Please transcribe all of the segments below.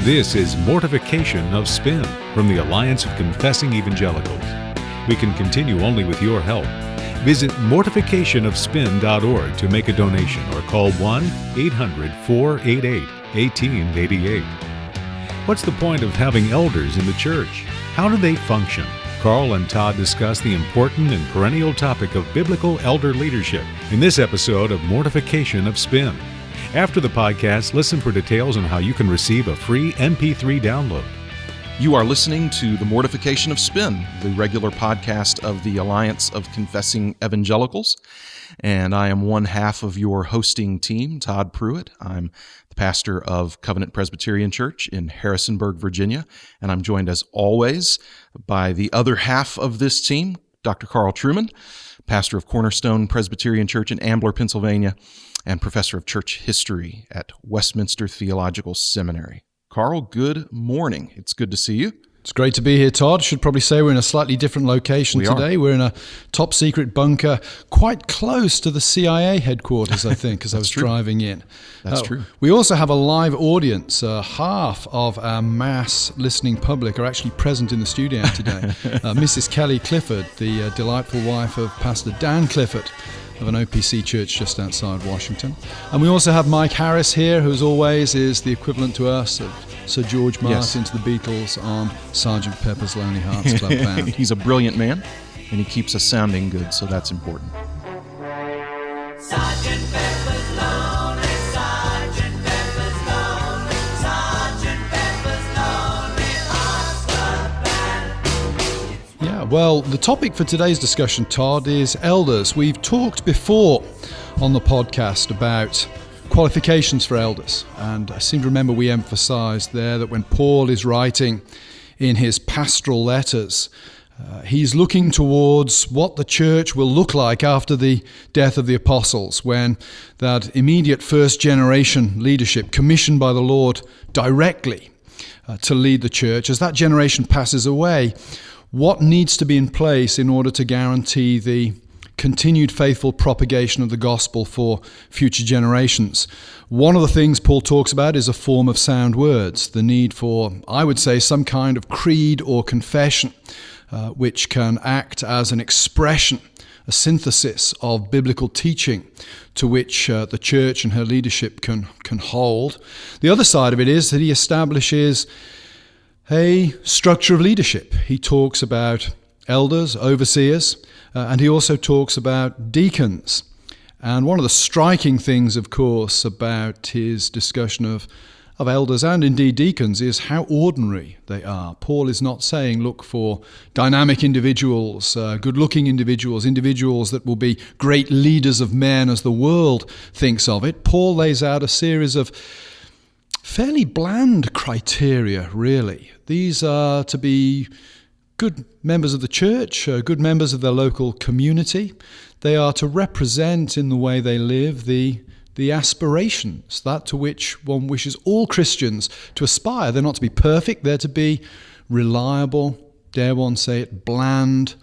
This is Mortification of Spin from the Alliance of Confessing Evangelicals. We can continue only with your help. Visit mortificationofspin.org to make a donation or call 1-800-488-1888. What's the point of having elders in the church? How do they function? Carl and Todd discuss the important and perennial topic of biblical elder leadership in this episode of Mortification of Spin. After the podcast, listen for details on how you can receive a free MP3 download. You are listening to the Mortification of Spin, the regular podcast of the Alliance of Confessing Evangelicals, and I am one half of your hosting team, Todd Pruitt. I'm the pastor of Covenant Presbyterian Church in Harrisonburg, Virginia, and I'm joined as always by the other half of this team, Dr. Carl Trueman, pastor of Cornerstone Presbyterian Church in Ambler, Pennsylvania, and professor of church history at Westminster Theological Seminary. Carl, good morning. It's good to see you. It's great to be here, Todd. Should probably say we're in a slightly different location today. We're in a top secret bunker quite close to the CIA headquarters, I think, as I was driving in. That's true. We also have a live audience. Half of our mass listening public are actually present in the studio today. Mrs. Kelly Clifford, the delightful wife of Pastor Dan Clifford, of an OPC church just outside Washington. And we also have Mike Harris here, who as always is the equivalent to us of Sir George Martin to the Beatles on Sgt. Pepper's Lonely Hearts Club Band. He's a brilliant man, and he keeps us sounding good, so that's important. Sgt. Pepper's Lonely, Sgt. Pepper's Lonely, Sgt. Pepper's Lonely Hearts Club Band. Yeah, well, the topic for today's discussion, Todd, is elders. We've talked before on the podcast about qualifications for elders, and I seem to remember we emphasized there that when Paul is writing in his pastoral letters, he's looking towards what the church will look like after the death of the apostles, when that immediate first generation leadership commissioned by the Lord directly to lead the church, as that generation passes away, what needs to be in place in order to guarantee the continued faithful propagation of the gospel for future generations. One of the things Paul talks about is a form of sound words, the need for, I would say, some kind of creed or confession, which can act as an expression, a synthesis of biblical teaching to which the church and her leadership can hold. The other side of it is that he establishes a structure of leadership. He talks about elders, overseers, and he also talks about deacons. And one of the striking things, of course, about his discussion of elders and indeed deacons is how ordinary they are. Paul is not saying look for dynamic individuals, good-looking individuals that will be great leaders of men as the world thinks of it. Paul lays out a series of fairly bland criteria, really. These are to be good members of the church, good members of their local community. They are to represent in the way they live the aspirations, that to which one wishes all Christians to aspire. They're not to be perfect, they're to be reliable, dare one say it, bland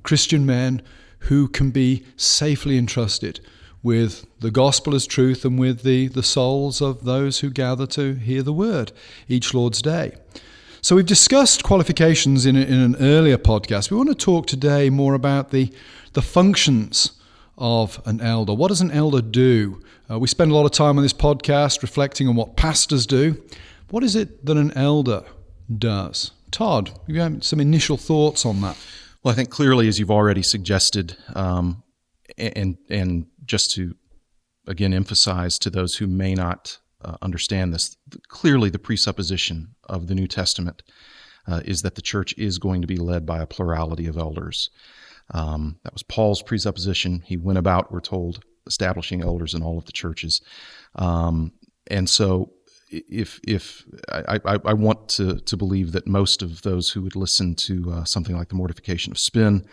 Christian men who can be safely entrusted with the gospel as truth and with the souls of those who gather to hear the word each Lord's day. So we've discussed qualifications in an earlier podcast. We want to talk today more about the functions of an elder. What does an elder do? We spend a lot of time on this podcast reflecting on what pastors do. What is it that an elder does? Todd, you have some initial thoughts on that? Well, I think clearly, as you've already suggested, and just to, again, emphasize to those who may not understand this, clearly the presupposition of the New Testament is that the church is going to be led by a plurality of elders. That was Paul's presupposition. He went about, we're told, establishing elders in all of the churches. And so if I want to believe that most of those who would listen to something like the Mortification of Spin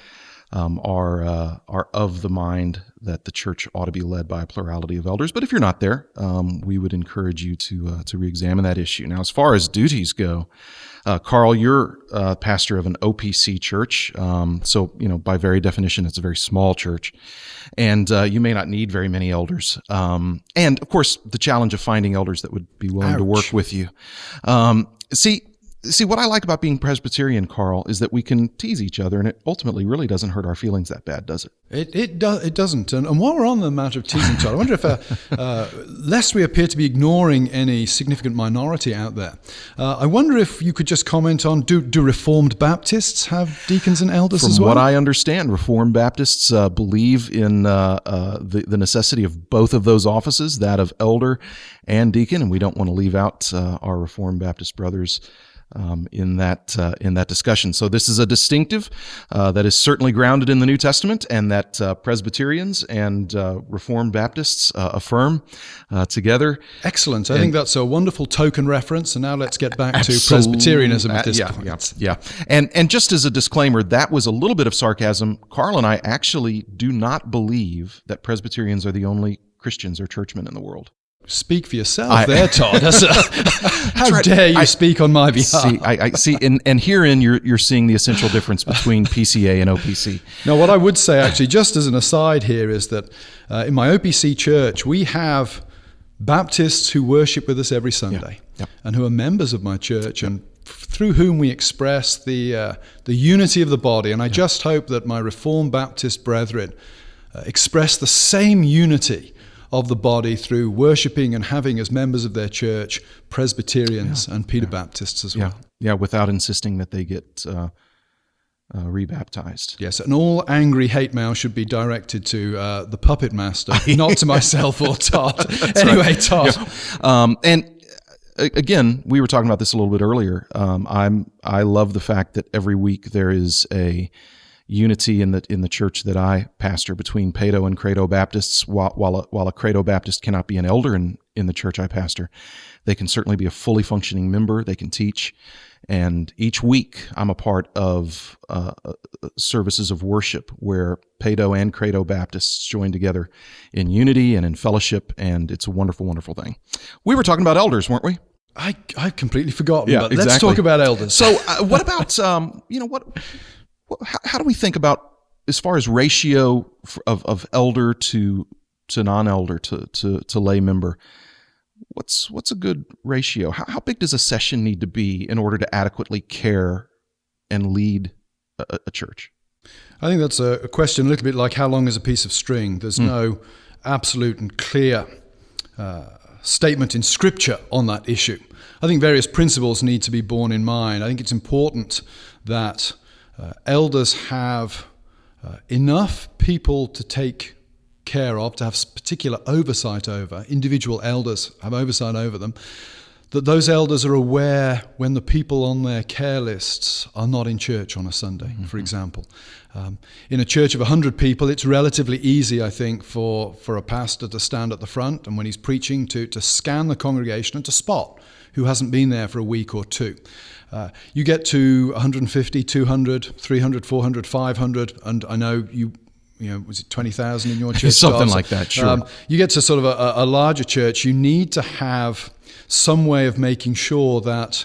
are of the mind that the church ought to be led by a plurality of elders. But if you're not there, we would encourage you to re-examine that issue. Now, as far as duties go, Carl, you're pastor of an OPC church, so by very definition, it's a very small church, and you may not need very many elders. And of course, the challenge of finding elders that would be willing to work with you. See, what I like about being Presbyterian, Carl, is that we can tease each other, and it ultimately really doesn't hurt our feelings that bad, does it? It doesn't. And while we're on the matter of teasing, Todd, I wonder if, lest we appear to be ignoring any significant minority out there, I wonder if you could just comment on, do Reformed Baptists have deacons and elders as well? From what I understand, Reformed Baptists believe in the necessity of both of those offices, that of elder and deacon, and we don't want to leave out our Reformed Baptist brothers in that discussion. So this is a distinctive that is certainly grounded in the New Testament, and that Presbyterians and Reformed Baptists affirm together. Excellent. I think that's a wonderful token reference. And now let's get back to Presbyterianism at this point. Yeah. And just as a disclaimer, that was a little bit of sarcasm. Carl and I actually do not believe that Presbyterians are the only Christians or churchmen in the world. Speak for yourself there, Todd. How dare you speak on my behalf? I see, and herein you're seeing the essential difference between PCA and OPC. Now, what I would say, actually, just as an aside here, is that in my OPC church, we have Baptists who worship with us every Sunday, and who are members of my church, and through whom we express the unity of the body. And I just hope that my Reformed Baptist brethren express the same unity of the body through worshiping and having as members of their church Presbyterians and Peter Baptists as well. Yeah, without insisting that they get rebaptized. Yes, and all angry hate mail should be directed to the puppet master, not to myself or Todd. Anyway, right. Todd. Yeah. And again, we were talking about this a little bit earlier. I love the fact that every week there is a unity in the church that I pastor between Paedo and Credo Baptists. While a Credo Baptist cannot be an elder in the church I pastor, they can certainly be a fully functioning member. They can teach, and each week I'm a part of services of worship where Paedo and Credo Baptists join together in unity and in fellowship, and it's a wonderful, wonderful thing. We were talking about elders, weren't we? I've completely forgotten. Yeah, but exactly. Let's talk about elders. So, what about how do we think about, as far as ratio of elder to non-elder to lay member? What's a good ratio? How big does a session need to be in order to adequately care and lead a church? I think that's a question a little bit like how long is a piece of string. There's no absolute and clear statement in Scripture on that issue. I think various principles need to be borne in mind. I think it's important that elders have enough people to take care of, to have particular oversight over. Individual elders have oversight over them, that those elders are aware when the people on their care lists are not in church on a Sunday, for example. In a church of 100 people, it's relatively easy, I think, for a pastor to stand at the front and when he's preaching to scan the congregation and to spot who hasn't been there for a week or two. You get to 150, 200, 300, 400, 500, and I know you was it 20,000 in your church? Something like that, sure. You get to sort of a larger church, you need to have some way of making sure that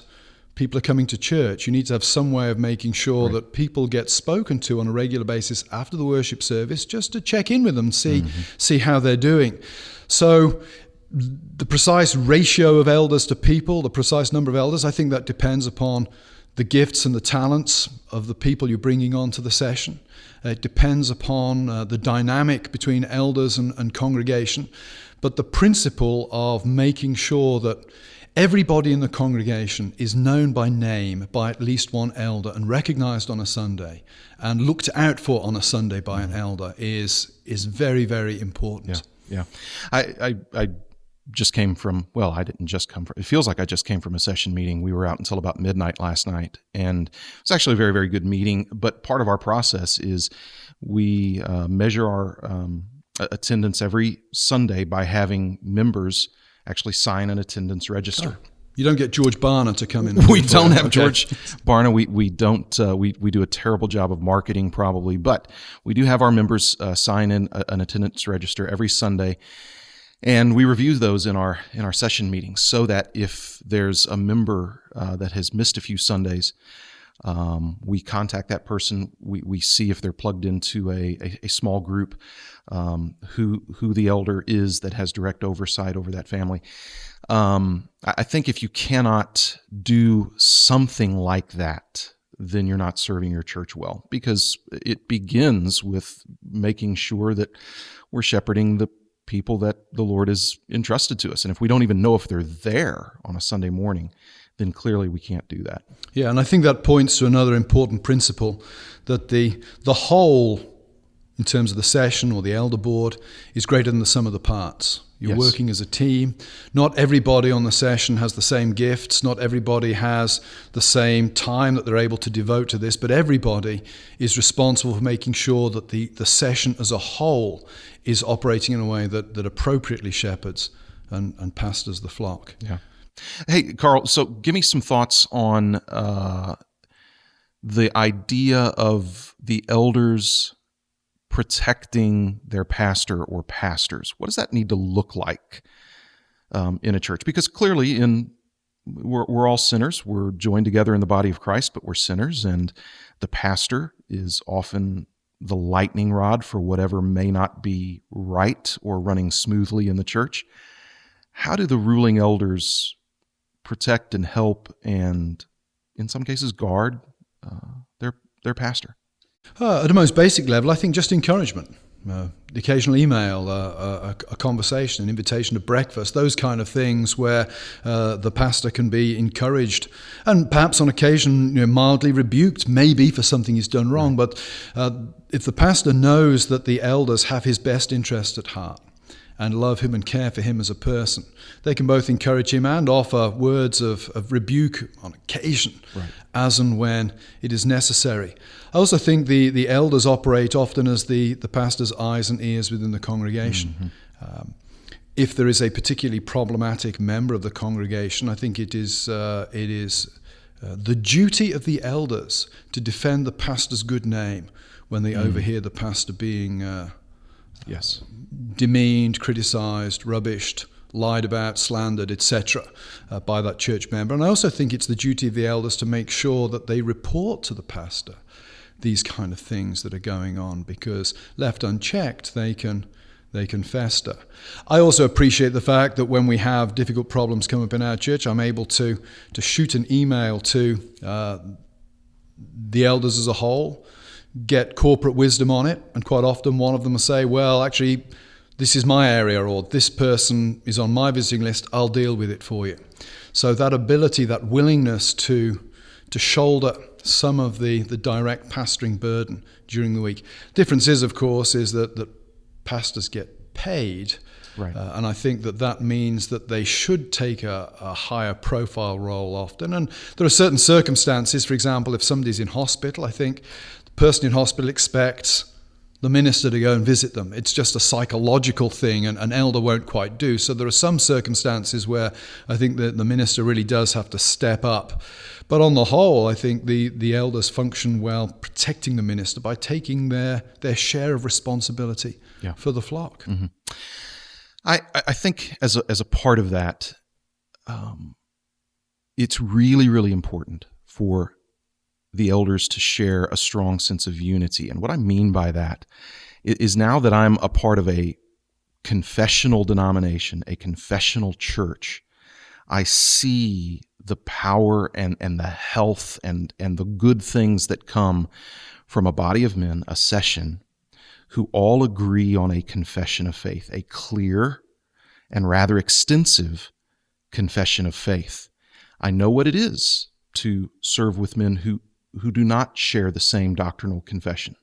people are coming to church. You need to have some way of making sure that people get spoken to on a regular basis after the worship service, just to check in with them, see how they're doing. So the precise ratio of elders to people, the precise number of elders, I think that depends upon the gifts and the talents of the people you're bringing onto the session. It depends upon the dynamic between elders and congregation. But the principle of making sure that everybody in the congregation is known by name by at least one elder and recognized on a Sunday and looked out for on a Sunday by an elder is very, very important. Yeah. I just came from, well, I didn't just come from, it feels like I just came from a session meeting. We were out until about midnight last night, and it was actually a very, very good meeting. But part of our process is we measure our attendance every Sunday by having members actually sign an attendance register. You don't get George Barna to come in. We don't have Okay. George Barna. We don't. We do a terrible job of marketing, probably, but we do have our members sign in an attendance register every Sunday, and we review those in our session meetings, so that if there's a member that has missed a few Sundays, we contact that person. We see if they're plugged into a small group, who the elder is that has direct oversight over that family. I think if you cannot do something like that, then you're not serving your church well, because it begins with making sure that we're shepherding the people that the Lord has entrusted to us. And if we don't even know if they're there on a Sunday morning, then clearly we can't do that. Yeah, and I think that points to another important principle, that the whole, in terms of the session or the elder board, is greater than the sum of the parts. You're Yes. working as a team. Not everybody on the session has the same gifts. Not everybody has the same time that they're able to devote to this, but everybody is responsible for making sure that the session as a whole is operating in a way that appropriately shepherds and pastors the flock. Yeah. Hey, Carl, so give me some thoughts on the idea of the elders protecting their pastor or pastors. What does that need to look like in a church? Because clearly we're all sinners. We're joined together in the body of Christ, but we're sinners, and the pastor is often the lightning rod for whatever may not be right or running smoothly in the church. How do the ruling elders protect and help and, in some cases, guard their pastor? At a most basic level, I think just encouragement. The occasional email, a conversation, an invitation to breakfast, those kind of things where the pastor can be encouraged and perhaps on occasion mildly rebuked, maybe for something he's done wrong. But if the pastor knows that the elders have his best interest at heart and love him and care for him as a person, they can both encourage him and offer words of rebuke on occasion, Right. as and when it is necessary. I also think the elders operate often as the pastor's eyes and ears within the congregation. Mm-hmm. If there is a particularly problematic member of the congregation, I think it is the duty of the elders to defend the pastor's good name when they overhear the pastor being Yes. demeaned, criticized, rubbished, lied about, slandered, etc. By that church member. And I also think it's the duty of the elders to make sure that they report to the pastor these kind of things that are going on, because left unchecked, they can fester. I also appreciate the fact that when we have difficult problems come up in our church, I'm able to shoot an email to the elders as a whole, get corporate wisdom on it, and quite often one of them will say, well, actually, this is my area, or this person is on my visiting list, I'll deal with it for you. So that ability, that willingness to shoulder some of the direct pastoring burden during the week. Difference is, of course, is that pastors get paid, Right. and I think that means that they should take a higher profile role often. And there are certain circumstances, for example, if somebody's in hospital, I think the person in hospital expects the minister to go and visit them. It's just a psychological thing, and an elder won't quite do. So there are some circumstances where I think that the minister really does have to step up. But on the whole, I think the elders function well protecting the minister by taking their share of responsibility for the flock. Mm-hmm. I think as a part of that, it's really, really important for the elders to share a strong sense of unity. And what I mean by that is, now that I'm a part of a confessional denomination, a confessional church, I see the power and the health and the good things that come from a body of men, a session, who all agree on a confession of faith, a clear and rather extensive confession of faith. I know what it is to serve with men who do not share the same doctrinal confession,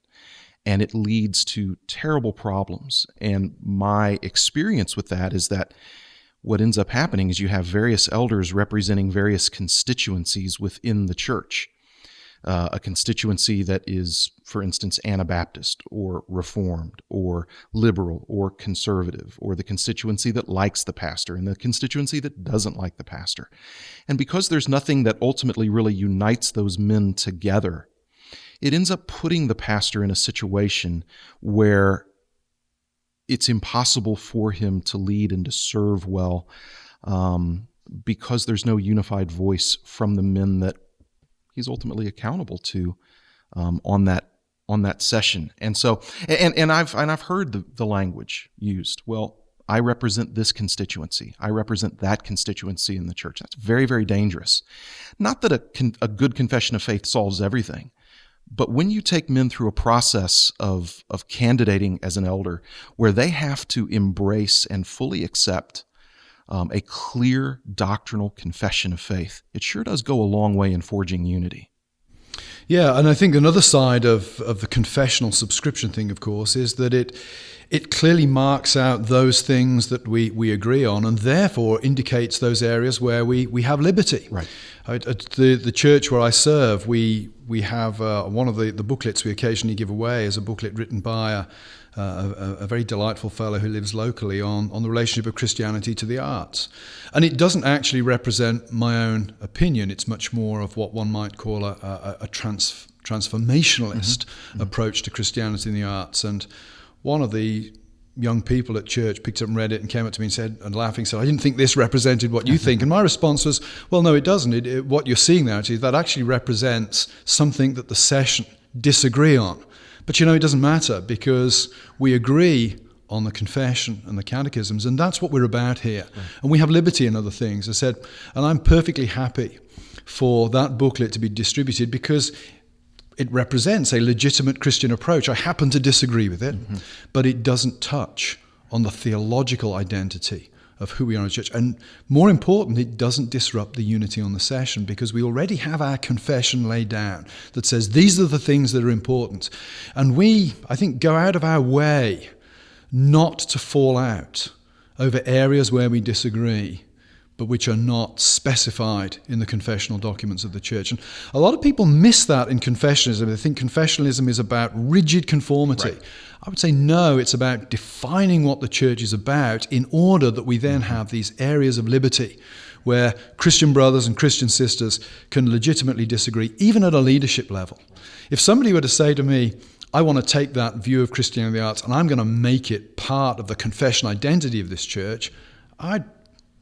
and it leads to terrible problems. And my experience with that is that what ends up happening is you have various elders representing various constituencies within the church. a constituency that is, for instance, Anabaptist or Reformed or liberal or conservative, or the constituency that likes the pastor and the constituency that doesn't like the pastor. And because there's nothing that ultimately really unites those men together, it ends up putting the pastor in a situation where it's impossible for him to lead and to serve well, because there's no unified voice from the men that he's ultimately accountable to on that session. And so, and I've heard the language used. Well, I represent this constituency. I represent that constituency in the church. That's very, very dangerous. Not that a good confession of faith solves everything, but when you take men through a process of candidating as an elder, where they have to embrace and fully accept a clear doctrinal confession of faith, it sure does go a long way in forging unity. Yeah, and I think another side of the confessional subscription thing, of course, is that it clearly marks out those things that we agree on, and therefore indicates those areas where we have liberty. Right. At the church where I serve, we have one of the booklets we occasionally give away is a booklet written by a very delightful fellow who lives locally on the relationship of Christianity to the arts. And it doesn't actually represent my own opinion. It's much more of what one might call a transformationalist approach to Christianity in the arts. And one of the young people at church picked up and read it and came up to me and said, and laughing, said, "I didn't think this represented what you think." And my response was, well, no, it doesn't. What you're seeing there, that actually represents something that the session disagree on. But it doesn't matter, because we agree on the confession and the catechisms, and that's what we're about here. Right. And we have liberty in other things. I said, and I'm perfectly happy for that booklet to be distributed, because it represents a legitimate Christian approach. I happen to disagree with it, but it doesn't touch on the theological identity of who we are as a church. And more important, it doesn't disrupt the unity on the session, because we already have our confession laid down that says these are the things that are important. And we, I think, go out of our way not to fall out over areas where we disagree, but which are not specified in the confessional documents of the church. And a lot of people miss that in confessionalism. They think confessionalism is about rigid conformity. Right. I would say no, it's about defining what the church is about in order that we then have these areas of liberty where Christian brothers and Christian sisters can legitimately disagree, even at a leadership level. If somebody were to say to me, I want to take that view of Christianity in the arts and I'm going to make it part of the confession identity of this church, I'd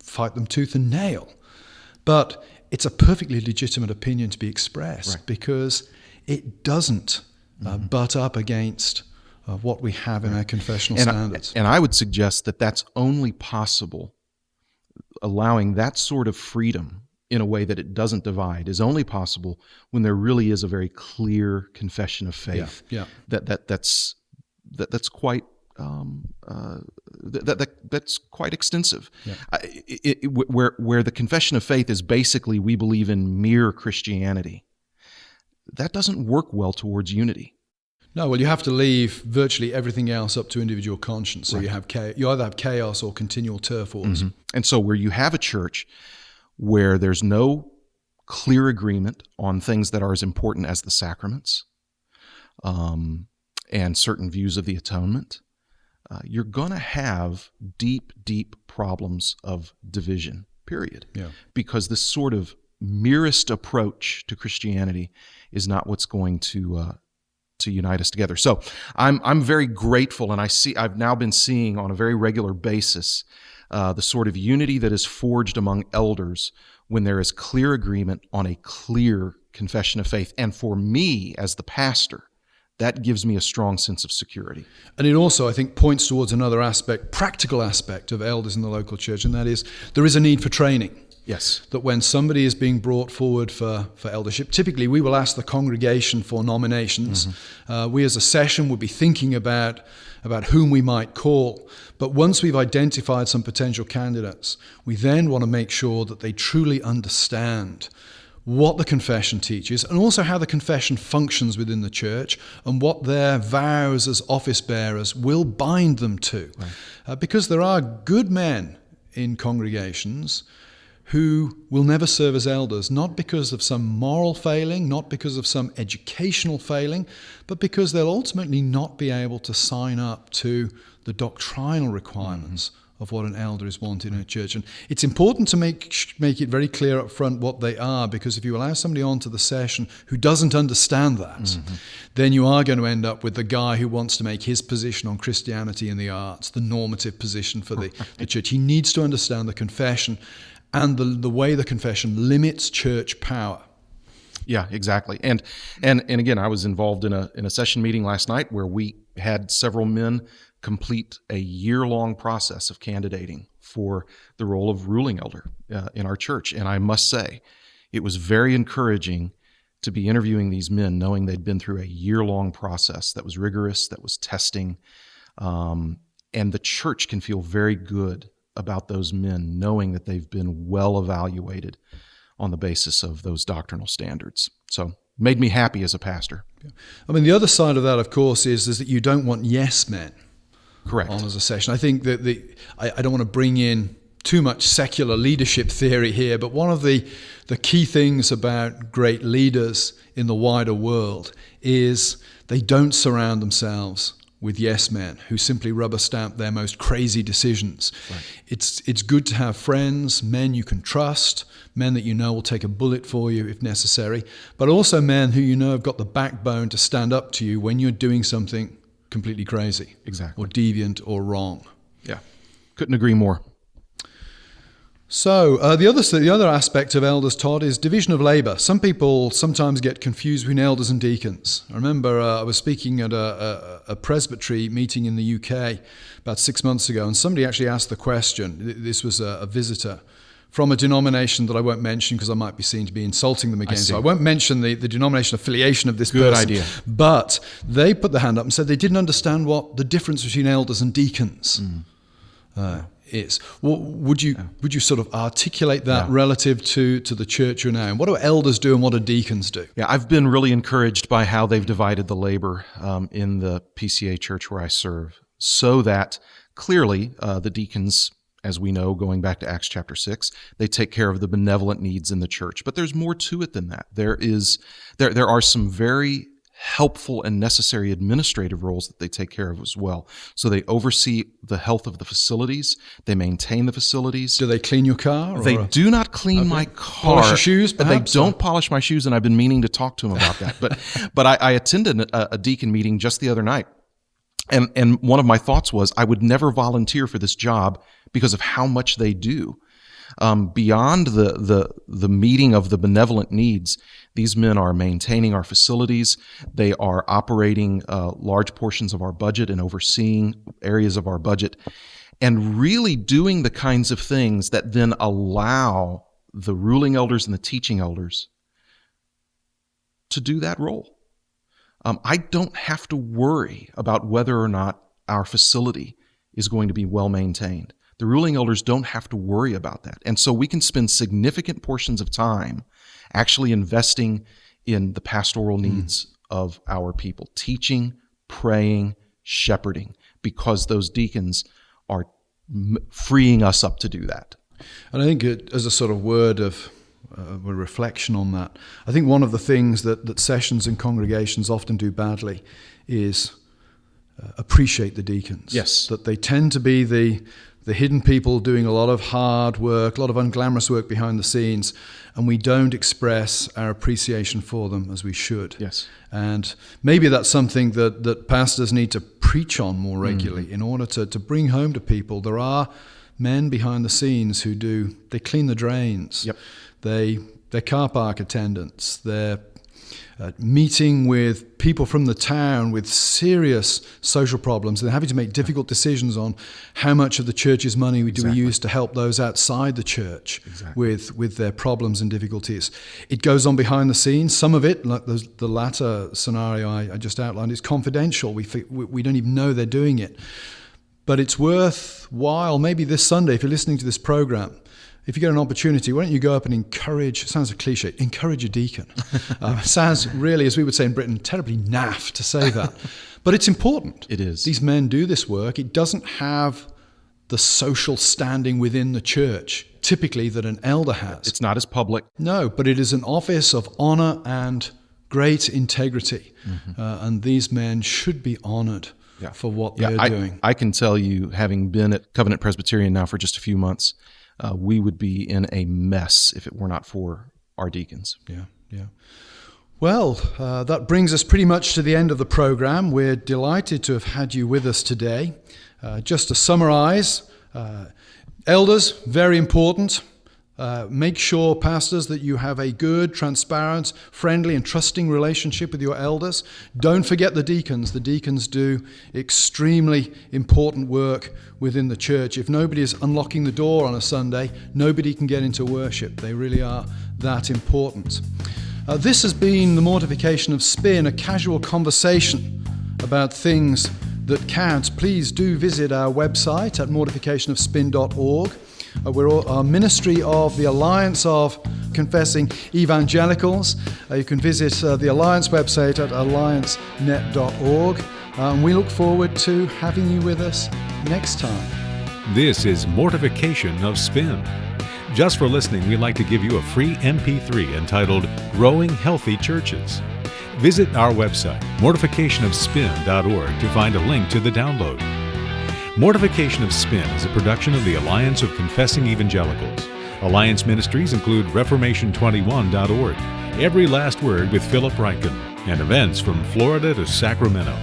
fight them tooth and nail. But it's a perfectly legitimate opinion to be expressed, right, because it doesn't butt up against what we have in our confessional standards. And I would suggest that that's only possible, allowing that sort of freedom in a way that it doesn't divide is only possible when there really is a very clear confession of faith. Yeah. That's quite that's quite extensive. Yeah. Where the confession of faith is basically we believe in mere Christianity, that doesn't work well towards unity. No, well, you have to leave virtually everything else up to individual conscience. So right, you either have chaos or continual turf wars. And so where you have a church where there's no clear agreement on things that are as important as the sacraments and certain views of the atonement, you're going to have deep, deep problems of division, period. Yeah. Because this sort of merest approach to Christianity is not what's going to unite us together. So I'm very grateful, and I've now been seeing on a very regular basis the sort of unity that is forged among elders when there is clear agreement on a clear confession of faith. And for me, as the pastor, that gives me a strong sense of security. And it also, I think, points towards another aspect, practical aspect of elders in the local church, and that is there is a need for training. Yes. That when somebody is being brought forward for eldership, typically we will ask the congregation for nominations. We as a session would be thinking about whom we might call. But once we've identified some potential candidates, we then want to make sure that they truly understand what the confession teaches and also how the confession functions within the church and what their vows as office bearers will bind them to. Right. Because there are good men in congregations who will never serve as elders, not because of some moral failing, not because of some educational failing, but because they'll ultimately not be able to sign up to the doctrinal requirements of what an elder is wanted in a church. And it's important to make it very clear up front what they are, because if you allow somebody onto the session who doesn't understand that, then you are going to end up with the guy who wants to make his position on Christianity and the arts the normative position for the church. He needs to understand the confession and the way the confession limits church power. Yeah, exactly. And again, I was involved in a session meeting last night where we had several men complete a year-long process of candidating for the role of ruling elder in our church. And I must say, it was very encouraging to be interviewing these men, knowing they'd been through a year-long process that was rigorous, that was testing. And the church can feel very good about those men, knowing that they've been well evaluated on the basis of those doctrinal standards. So made me happy as a pastor. I mean, the other side of that, of course, is that you don't want yes men. Correct. On as a session. I think that I don't want to bring in too much secular leadership theory here, but one of the key things about great leaders in the wider world is they don't surround themselves with yes men who simply rubber stamp their most crazy decisions. Right. It's good to have friends, men you can trust, men that you know will take a bullet for you if necessary, but also men who you know have got the backbone to stand up to you when you're doing something completely crazy, exactly, or deviant or wrong. Yeah, couldn't agree more. So the other aspect of elders, Todd, is division of labor. Some people sometimes get confused between elders and deacons. I remember I was speaking at a presbytery meeting in the UK about 6 months ago, and somebody actually asked the question. This was a visitor from a denomination that I won't mention because I might be seen to be insulting them again. So I won't mention the denomination affiliation of this person. Good idea. But they put their hand up and said they didn't understand what the difference between elders and deacons is. Well, would you sort of articulate that relative to the church you're now in? What do elders do and what do deacons do? Yeah, I've been really encouraged by how they've divided the labor in the PCA church where I serve, so that clearly the deacons, as we know, going back to Acts chapter 6, they take care of the benevolent needs in the church. But there's more to it than that. There are some very helpful and necessary administrative roles that they take care of as well. So they oversee the health of the facilities. They maintain the facilities. Do they clean your car? They do not clean my car. Polish your shoes, perhaps? They don't polish my shoes, and I've been meaning to talk to them about that. But I attended a deacon meeting just the other night. And one of my thoughts was I would never volunteer for this job because of how much they do. Beyond the meeting of the benevolent needs, these men are maintaining our facilities. They are operating large portions of our budget and overseeing areas of our budget, and really doing the kinds of things that then allow the ruling elders and the teaching elders to do that role. I don't have to worry about whether or not our facility is going to be well maintained. The ruling elders don't have to worry about that. And so we can spend significant portions of time actually investing in the pastoral needs of our people, teaching, praying, shepherding, because those deacons are freeing us up to do that. And I think as a sort of word of a reflection on that, I think one of the things that sessions and congregations often do badly is appreciate the deacons. Yes. That they tend to be the hidden people doing a lot of hard work, a lot of unglamorous work behind the scenes, and we don't express our appreciation for them as we should. Yes. And maybe that's something that pastors need to preach on more regularly in order to bring home to people. There are men behind the scenes who they clean the drains. Yep. They're car park attendants. They're meeting with people from the town with serious social problems. They're having to make difficult decisions on how much of the church's money do we use to help those outside the church with their problems and difficulties. It goes on behind the scenes. Some of it, like the latter scenario I just outlined, is confidential. We don't even know they're doing it. But it's worthwhile, maybe this Sunday, if you're listening to this program, if you get an opportunity, why don't you go up and encourage, it sounds a cliche, encourage a deacon. It sounds really, as we would say in Britain, terribly naff to say that. But it's important. It is. These men do this work. It doesn't have the social standing within the church typically that an elder has. It's not as public. No, but it is an office of honor and great integrity. And these men should be honored for what they're doing. I can tell you, having been at Covenant Presbyterian now for just a few months, we would be in a mess if it were not for our deacons. Yeah. Well, that brings us pretty much to the end of the program. We're delighted to have had you with us today. Just to summarize, elders, very important. Make sure, pastors, that you have a good, transparent, friendly, and trusting relationship with your elders. Don't forget the deacons. The deacons do extremely important work within the church. If nobody is unlocking the door on a Sunday, nobody can get into worship. They really are that important. This has been the Mortification of Spin, a casual conversation about things that count. Please do visit our website at mortificationofspin.org. We're a ministry of the Alliance of Confessing Evangelicals. You can visit the Alliance website at alliancenet.org. And we look forward to having you with us next time. This is Mortification of Spin. Just for listening, we'd like to give you a free MP3 entitled Growing Healthy Churches. Visit our website, mortificationofspin.org, to find a link to the download. Mortification of Spin is a production of the Alliance of Confessing Evangelicals. Alliance ministries include Reformation21.org, Every Last Word with Philip Ryken, and events from Florida to Sacramento.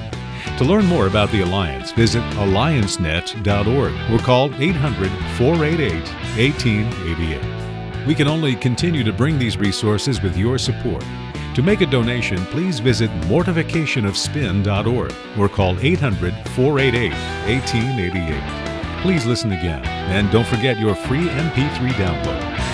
To learn more about the Alliance, visit alliancenet.org or call 800-488-1888. We can only continue to bring these resources with your support. To make a donation, please visit mortificationofspin.org or call 800-488-1888. Please listen again, and don't forget your free MP3 download.